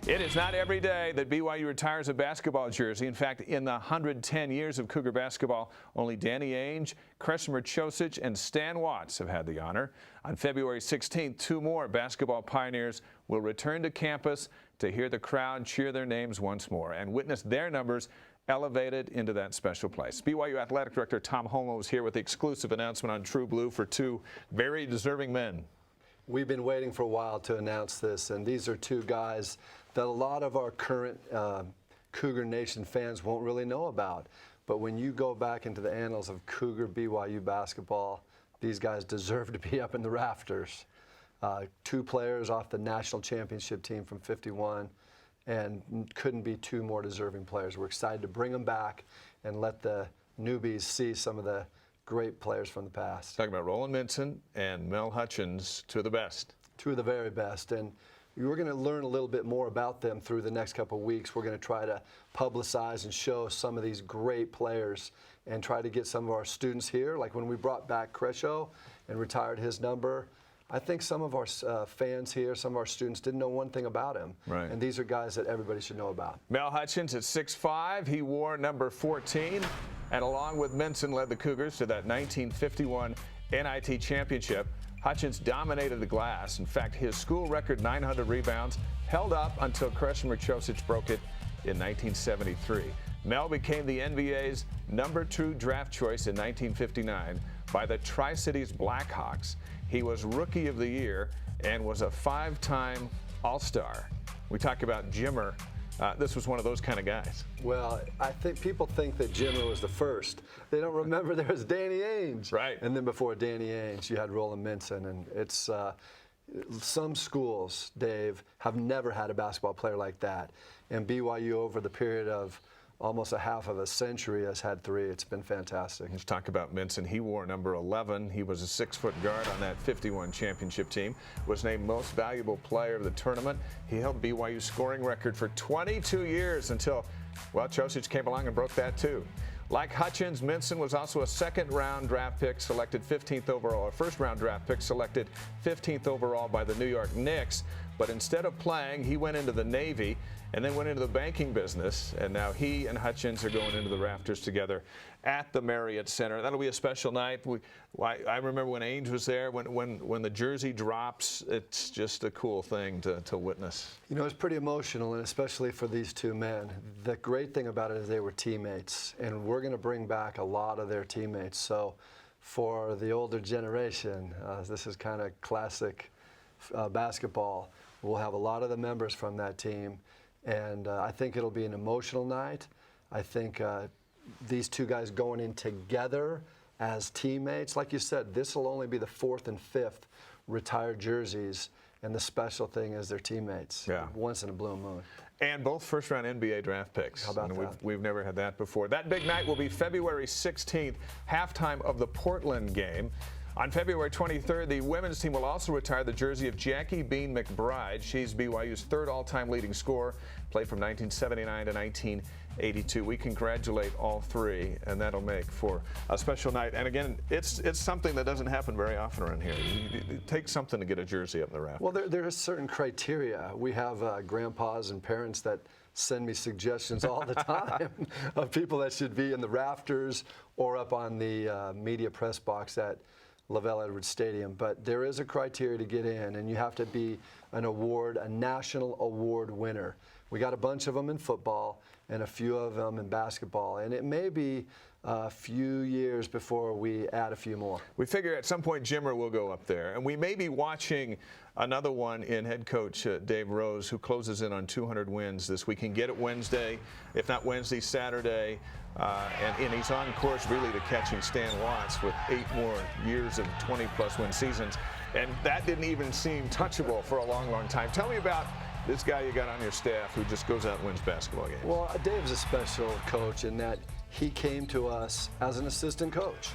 It is not every day that BYU retires a basketball jersey. In fact, in the 110 years of Cougar basketball, only Danny Ainge, Kresimir Ćosić, and Stan Watts have had the honor. On February 16th, two more basketball pioneers will return to campus to hear the crowd cheer their names once more and witness their numbers elevated into that special place. BYU Athletic Director Tom Holmoe is here with the exclusive announcement on True Blue for two very deserving men. We've been waiting for a while to announce this, and these are two guys that a lot of our current Cougar Nation fans won't really know about. But when you go back into the annals of Cougar BYU basketball, these guys deserve to be up in the rafters. Two players off the national championship team from '51, and couldn't be two more deserving players. We're excited to bring them back and let the newbies see some of the great players from the past. Talking about Roland Minson and Mel Hutchins, two of the best. Two of the very best. And we're going to learn a little bit more about them through the next couple of weeks. We're going to try to publicize and show some of these great players and try to get some of our students here. Like when we brought back Kresho and retired his number, I think some of our fans here, some of our students didn't know one thing about him. Right. And these are guys that everybody should know about. Mel Hutchins at 6'5", he wore number 14, and along with Minson led the Cougars to that 1951 NIT championship. Hutchins dominated the glass. In fact, his school record 900 rebounds held up until Kresimir Ćosić broke it in 1973. Mel became the NBA's #2 draft choice in 1959 by the Tri-Cities Blackhawks. He was Rookie of the Year and was a 5-time All-Star. We talk about Jimmer. This was one of those kind of guys. Well, I think people think that Jimmer was the first. They don't remember there was Danny Ainge. Right. And then before Danny Ainge, you had Roland Minson. And it's some schools, Dave, have never had a basketball player like that. And BYU, over the period of almost a half of a century, has had three. It's been fantastic. Let's talk about Minson. He wore number 11. He was a 6-foot guard on that 51 championship team. Was named most valuable player of the tournament. He held BYU's scoring record for 22 years until, well, Ćosić came along and broke that too. Like Hutchins, Minson was also a second-round draft pick, selected 15th overall, a first-round draft pick, selected 15th overall by the New York Knicks. But instead of playing, he went into the Navy and then went into the banking business. And now he and Hutchins are going into the rafters together at the Marriott Center. That'll be a special night. I remember when Ainge was there, when the jersey drops, it's just a cool thing to witness. You know, it's pretty emotional, and especially for these two men. The great thing about it is they were teammates, and we're going to bring back a lot of their teammates. So for the older generation, this is kind of classic basketball. We'll have a lot of the members from that team, and I think it'll be an emotional night. I think these two guys going in together as teammates, like you said, this will only be the 4th and 5th retired jerseys, and the special thing is their teammates. Yeah. Once in a blue moon. And both first-round NBA draft picks. How about that? We've never had that before. That big night will be February 16th, halftime of the Portland game. On February 23rd, the women's team will also retire the jersey of Jackie Bean McBride. She's BYU's 3rd all-time leading scorer, played from 1979 to 1982. We congratulate all three, and that'll make for a special night. And again, it's something that doesn't happen very often around here. It takes something to get a jersey up in the rafters. Well, there are certain criteria. We have grandpas and parents that send me suggestions all the time of people that should be in the rafters or up on the media press box at Lavelle Edwards Stadium. But there is a criteria to get in, and you have to be an award, a national award winner. We got a bunch of them in football and a few of them in basketball, and it may be a few years before we add a few more. We figure at some point Jimmer will go up there, and we may be watching another one in head coach Dave Rose, who closes in on 200 wins this week. He can get it Wednesday, if not Wednesday, Saturday, and he's on course really to catching Stan Watts with 8 more years of 20-plus win seasons, and that didn't even seem touchable for a long, long time. Tell me about this guy you got on your staff who just goes out and wins basketball games. Well, Dave's a special coach in that he came to us as an assistant coach.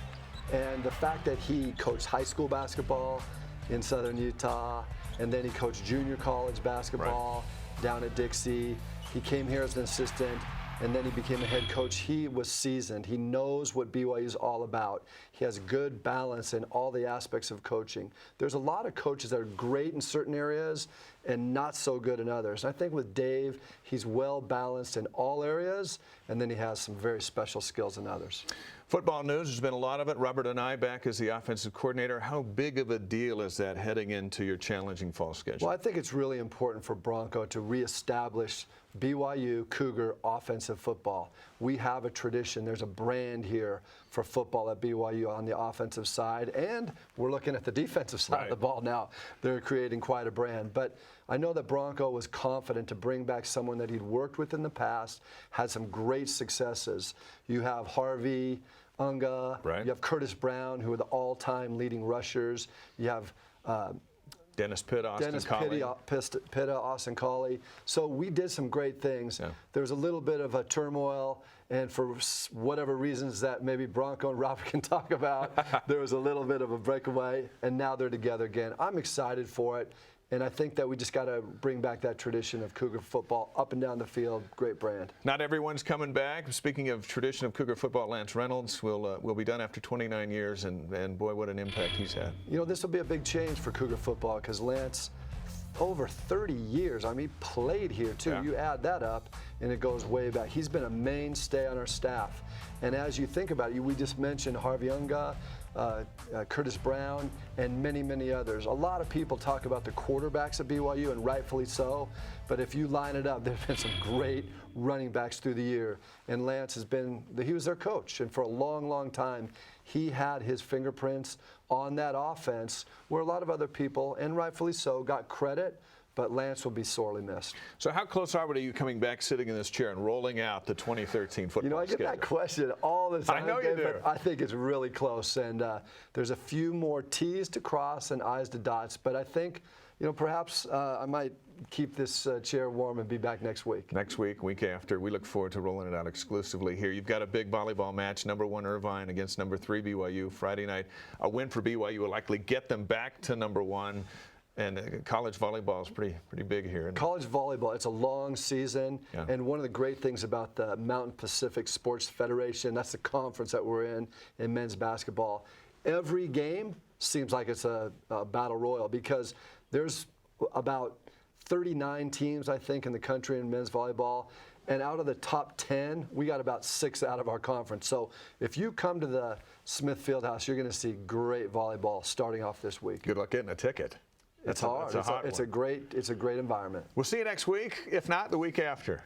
And the fact that he coached high school basketball in Southern Utah, and then he coached junior college basketball down at Dixie. He came here as an assistant. and then he became a head coach. He was seasoned. He knows what BYU is all about. He has good balance in all the aspects of coaching. There's a lot of coaches that are great in certain areas and not so good in others. And I think with Dave, he's well balanced in all areas, and then he has some very special skills in others. Football news, there's been a lot of it. Robert and I back as the offensive coordinator. How big of a deal is that heading into your challenging fall schedule? Well, I think it's really important for Bronco to reestablish BYU Cougar offensive football. We have a tradition. There's a brand here for football at BYU on the offensive side, and we're looking at the defensive side of the ball now. They're creating quite a brand. But I know that Bronco was confident to bring back someone that he'd worked with in the past, had some great successes. You have Harvey Unga, you have Curtis Brown, who are the all-time leading rushers. You have Dennis Pitta, Austin Collie. So we did some great things. Yeah. There was a little bit of a turmoil, and for whatever reasons that maybe Bronco and Robert can talk about, there was a little bit of a breakaway, and now they're together again. I'm excited for it. And I think that we just got to bring back that tradition of Cougar football up and down the field. Great brand. Not everyone's coming back. Speaking of tradition of Cougar football, Lance Reynolds will be done after 29 years, and boy, what an impact he's had. You know, this will be a big change for Cougar football because Lance, over 30 years, I mean, he played here too. Yeah. You add that up, and it goes way back. He's been a mainstay on our staff. And as you think about it, we just mentioned Harvey Unga, Curtis Brown, and many, many others. A lot of people talk about the quarterbacks at BYU, and rightfully so, but if you line it up, there have been some great running backs through the year, and Lance he was their coach, and for a long, long time, he had his fingerprints on that offense where a lot of other people, and rightfully so, got credit, but Lance will be sorely missed. So how close are we to you coming back, sitting in this chair, and rolling out the 2013 football You know, I get schedule? that question all the time. I know you do. But I think it's really close, and there's a few more T's to cross and I's to dots, but I think, you know, perhaps I might keep this chair warm and be back next week. Next week, week after. We look forward to rolling it out exclusively here. You've got a big volleyball match, #1 Irvine against #3 BYU Friday night. A win for BYU will likely get them back to #1. And college volleyball is pretty big here. College volleyball, it's a long season, and one of the great things about the Mountain Pacific Sports Federation, that's the conference that we're in men's basketball, every game seems like it's a battle royal because there's about 39 teams, I think, in the country in men's volleyball. And out of the top 10, we got about 6 out of our conference. So if you come to the Smith Fieldhouse, you're going to see great volleyball starting off this week. Good luck getting a ticket. It's hard. It's a great environment. We'll see you next week, if not the week after.